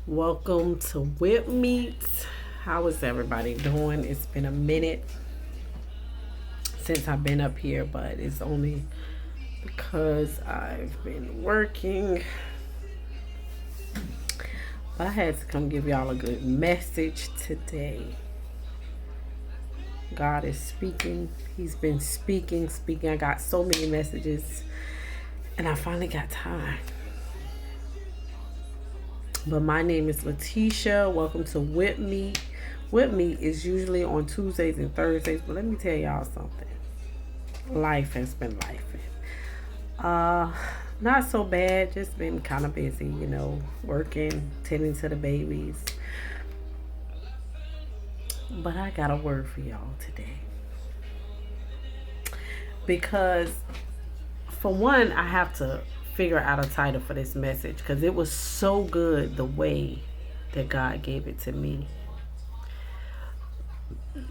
Welcome to WIP Meet. How is everybody doing? It's been a minute since I've been up here, but it's only because I've been working. But I had to come give y'all a good message today. God is speaking. He's been speaking. I got so many messages, and I finally got time. But my name is Letitia. Welcome to WIP Meet. WIP Meet is usually on Tuesdays and Thursdays, but let me tell y'all something. Life has been life. Not so bad. Just been kind of busy, working, tending to the babies. But I got a word for y'all today. Because, for one, I have to figure out a title for this message because it was so good the way that God gave it to me.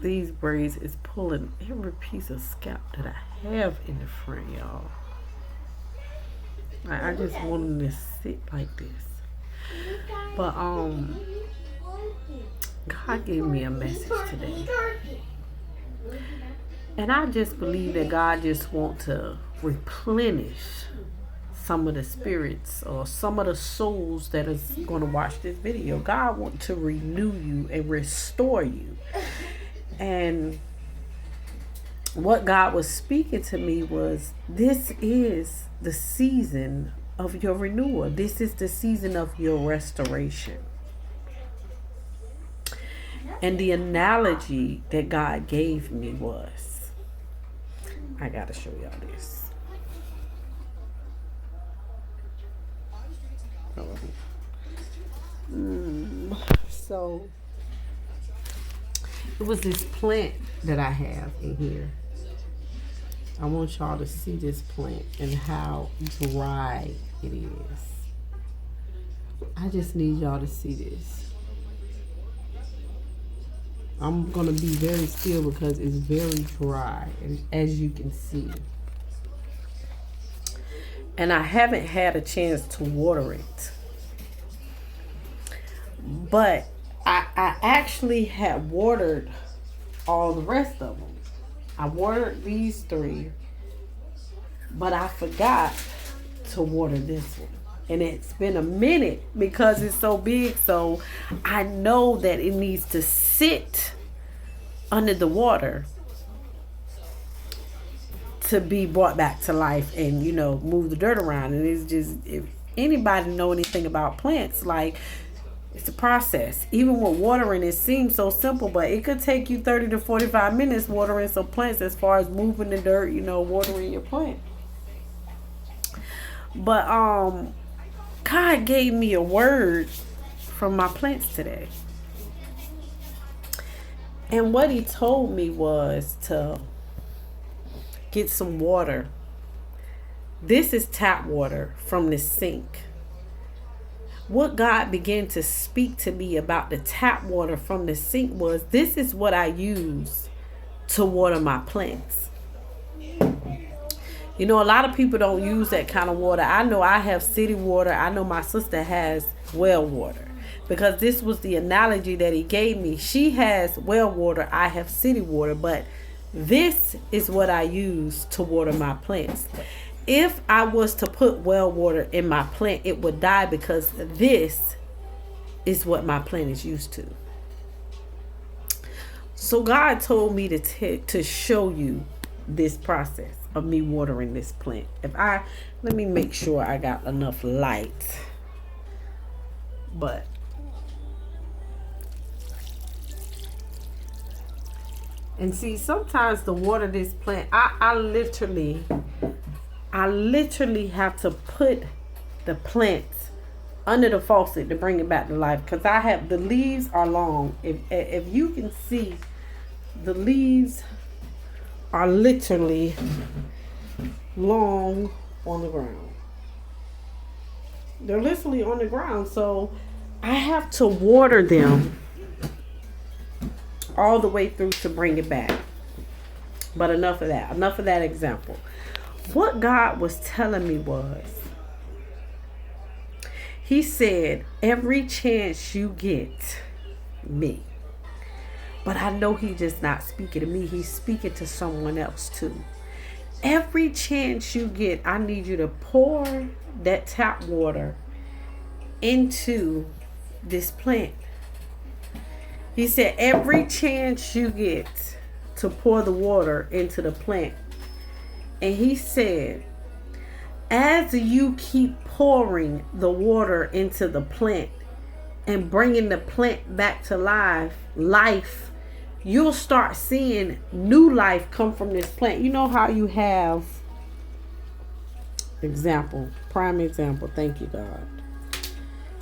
These braids is pulling every piece of scalp that I have in the front, y'all. I just want them to sit like this. But God gave me a message today. And I just believe that God just wants to replenish some of the spirits or some of the souls that is going to watch this video. God wants to renew you and restore you. And what God was speaking to me was, this is the season of your renewal. This is the season of your restoration. And the analogy that God gave me was, I got to show y'all this. So it was this plant that I have in here. I want y'all to see this plant and how dry it is. I just need y'all to see this. I'm going to be very still because it's very dry, as you can see. And I haven't had a chance to water it. But I actually had watered all the rest of them. I watered these 3. But I forgot to water this one. And it's been a minute because it's so big. So I know that it needs to sit under the water to be brought back to life and, move the dirt around. And it's just, if anybody know anything about plants, like, it's a process. Even with watering, it seems so simple, but it could take you 30 to 45 minutes watering some plants as far as moving the dirt, watering your plant. But God gave me a word from my plants today. And what he told me was to get some water. This is tap water from the sink. What God began to speak to me about the tap water from the sink was, this is what I use to water my plants. A lot of people don't use that kind of water. I know I have city water. I know my sister has well water. Because this was the analogy that he gave me. She has well water. I have city water. But this is what I use to water my plants. If I was to put well water in my plant, it would die because this is what my plant is used to. So God told me to show you this process of me watering this plant. Let me make sure I got enough light. And see, sometimes to water this plant, I literally have to put the plants under the faucet to bring it back to life, because the leaves are long. If you can see, the leaves are literally long on the ground. They're literally on the ground, so I have to water them all the way through to bring it back. But enough of that example. What God was telling me was, He said, every chance you get, me. But I know he just not speaking to me. He's speaking to someone else too. Every chance you get, I need you to pour that tap water into this plant. He said, every chance you get to pour the water into the plant. And he said, as you keep pouring the water into the plant and bringing the plant back to life, you'll start seeing new life come from this plant. You know how you have, prime example, thank you, God.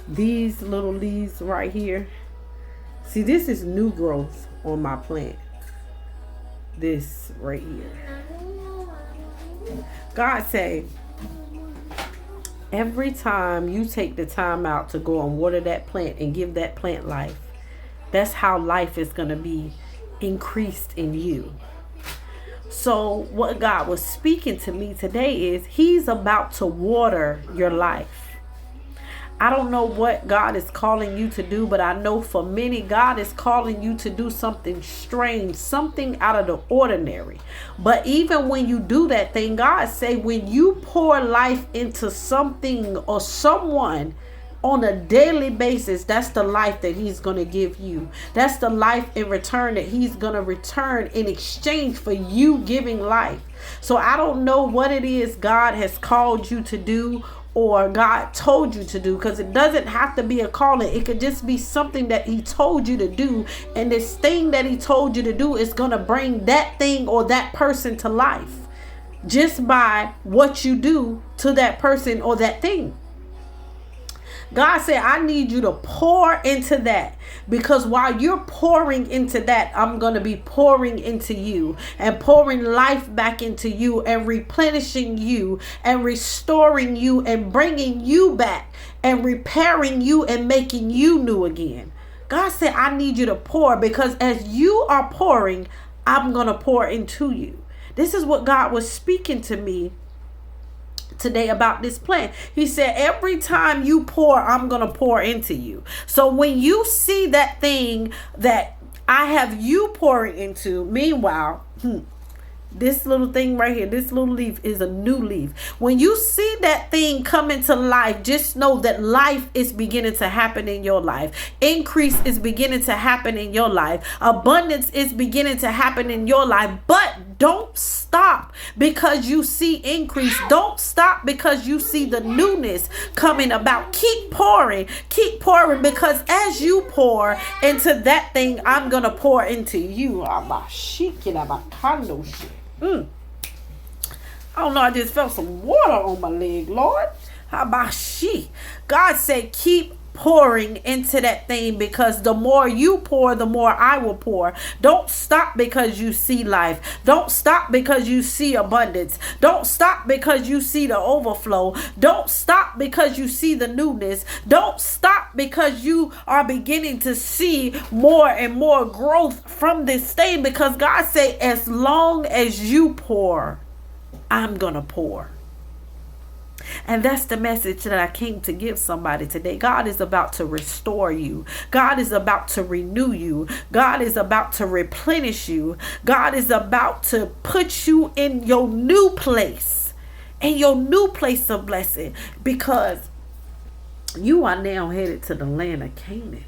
These little leaves right here. See, this is new growth on my plant. This right here. God say, every time you take the time out to go and water that plant and give that plant life, that's how life is going to be increased in you. So what God was speaking to me today is he's about to water your life. I don't know what God is calling you to do, but I know for many, God is calling you to do something strange, something out of the ordinary. But even when you do that thing, God say, when you pour life into something or someone on a daily basis, that's the life that he's going to give you. That's the life in return that he's going to return in exchange for you giving life. So I don't know what it is God has called you to do or God told you to do, because it doesn't have to be a calling. It could just be something that he told you to do, and this thing that he told you to do is going to bring that thing or that person to life just by what you do to that person or that thing. God said, I need you to pour into that, because while you're pouring into that, I'm going to be pouring into you and pouring life back into you and replenishing you and restoring you and bringing you back and repairing you and making you new again. God said, I need you to pour, because as you are pouring, I'm going to pour into you. This is what God was speaking to me today about this plant. He said, every time you pour, I'm going to pour into you. So when you see that thing that I have you pouring into, meanwhile, this little thing right here, this little leaf is a new leaf. When you see that thing come into life, just know that life is beginning to happen in your life. Increase is beginning to happen in your life. Abundance is beginning to happen in your life. But don't stop because you see increase. Don't stop because you see the newness coming about. Keep pouring, because as you pour into that thing, I'm going to pour into you. I don't know, I just felt some water on my leg, Lord. How about she? God said, keep pouring into that thing, because the more you pour, the more I will pour. Don't stop because you see life. Don't stop because you see abundance. Don't stop because you see the overflow. Don't stop because you see the newness. Don't stop because you are beginning to see more and more growth from this thing, because God said, as long as you pour, I'm gonna pour. And that's the message that I came to give somebody today. God is about to restore you. God is about to renew you. God is about to replenish you. God is about to put you in your new place, in your new place of blessing, because you are now headed to the land of Canaan.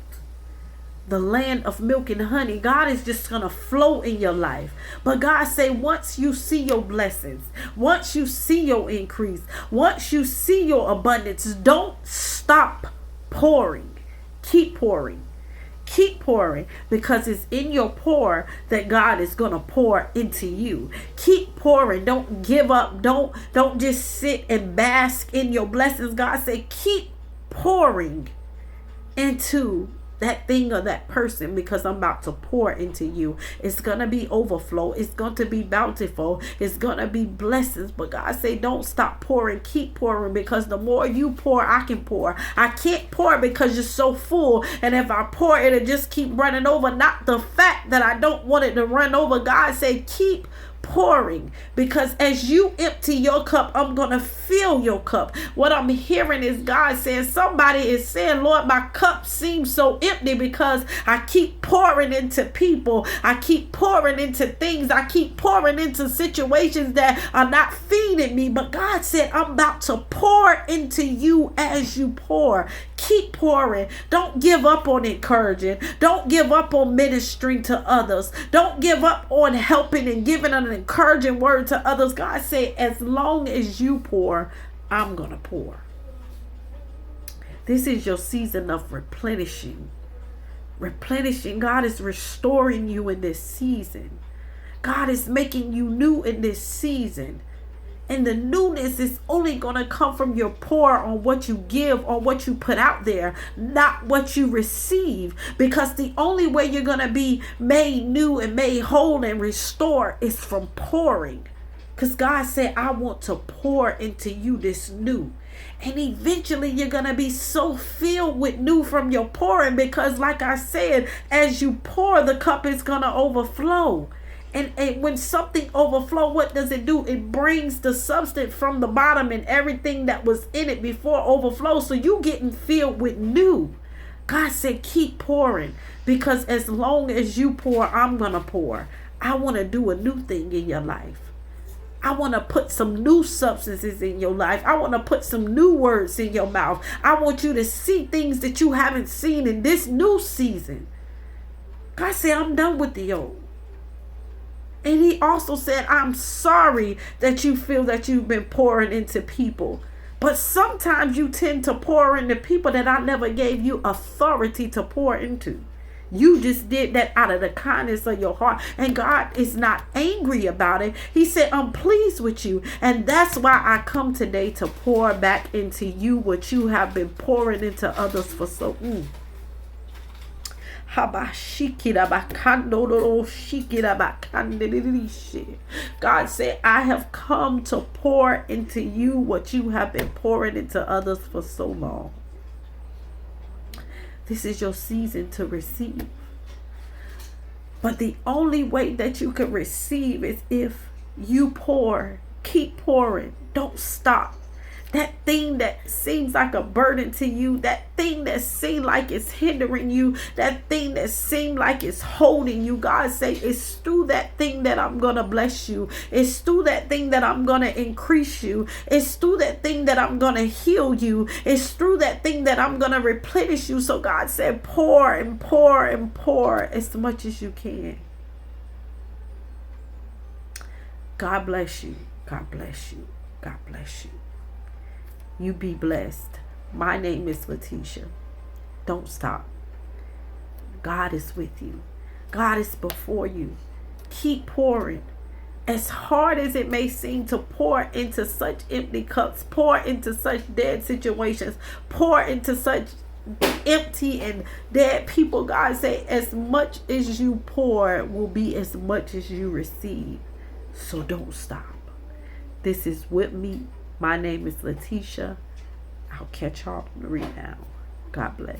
The land of milk and honey. God is just going to flow in your life. But God say, once you see your blessings, once you see your increase, once you see your abundance, don't stop pouring. Keep pouring. Keep pouring, because it's in your pour that God is going to pour into you. Keep pouring. Don't give up. Don't just sit and bask in your blessings. God say, keep pouring into that thing or that person, because I'm about to pour into you. It's going to be overflow. It's going to be bountiful. It's going to be blessings. But God say, don't stop pouring. Keep pouring, because the more you pour, I can pour. I can't pour because you're so full. And if I pour, it'll just keep running over. Not the fact that I don't want it to run over. God say, keep pouring, because as you empty your cup, I'm going to fill your cup. What I'm hearing is God saying, somebody is saying, Lord, my cup seems so empty because I keep pouring into people. I keep pouring into things. I keep pouring into situations that are not feeding me. But God said, I'm about to pour into you as you pour. Keep pouring. Don't give up on encouraging. Don't give up on ministering to others. Don't give up on helping and giving an encouraging word to others. God said, as long as you pour, I'm going to pour. This is your season of replenishing. Replenishing. God is restoring you in this season. God is making you new in this season. And the newness is only going to come from your pour on what you give, on what you put out there, not what you receive. Because the only way you're going to be made new and made whole and restored is from pouring. Because God said, I want to pour into you this new. And eventually you're going to be so filled with new from your pouring, because like I said, as you pour, the cup is going to overflow. And when something overflows, what does it do? It brings the substance from the bottom and everything that was in it before overflow. So you getting filled with new. God said, keep pouring, because as long as you pour, I'm going to pour. I want to do a new thing in your life. I want to put some new substances in your life. I want to put some new words in your mouth. I want you to see things that you haven't seen in this new season. God said, I'm done with the old. And he also said, I'm sorry that you feel that you've been pouring into people. But sometimes you tend to pour into people that I never gave you authority to pour into. You just did that out of the kindness of your heart. And God is not angry about it. He said, I'm pleased with you. And that's why I come today to pour back into you what you have been pouring into others for so long. God said, I have come to pour into you what you have been pouring into others for so long. This is your season to receive. But the only way that you can receive is if you pour. Keep pouring. Don't stop. That thing that seems like a burden to you, that thing that seems like it's hindering you, that thing that seems like it's holding you, God say, it's through that thing that I'm going to bless you. It's through that thing that I'm going to increase you. It's through that thing that I'm going to heal you. It's through that thing that I'm going to replenish you. So God said, pour and pour and pour as much as you can. God bless you. God bless you. God bless you. You be blessed. My name is Letitia. Don't stop. God is with you. God is before you. Keep pouring. As hard as it may seem to pour into such empty cups, pour into such dead situations, pour into such empty and dead people, God say, as much as you pour will be as much as you receive. So don't stop. This is WIP MEET. My name is Letitia. I'll catch y'all on the rebound. God bless.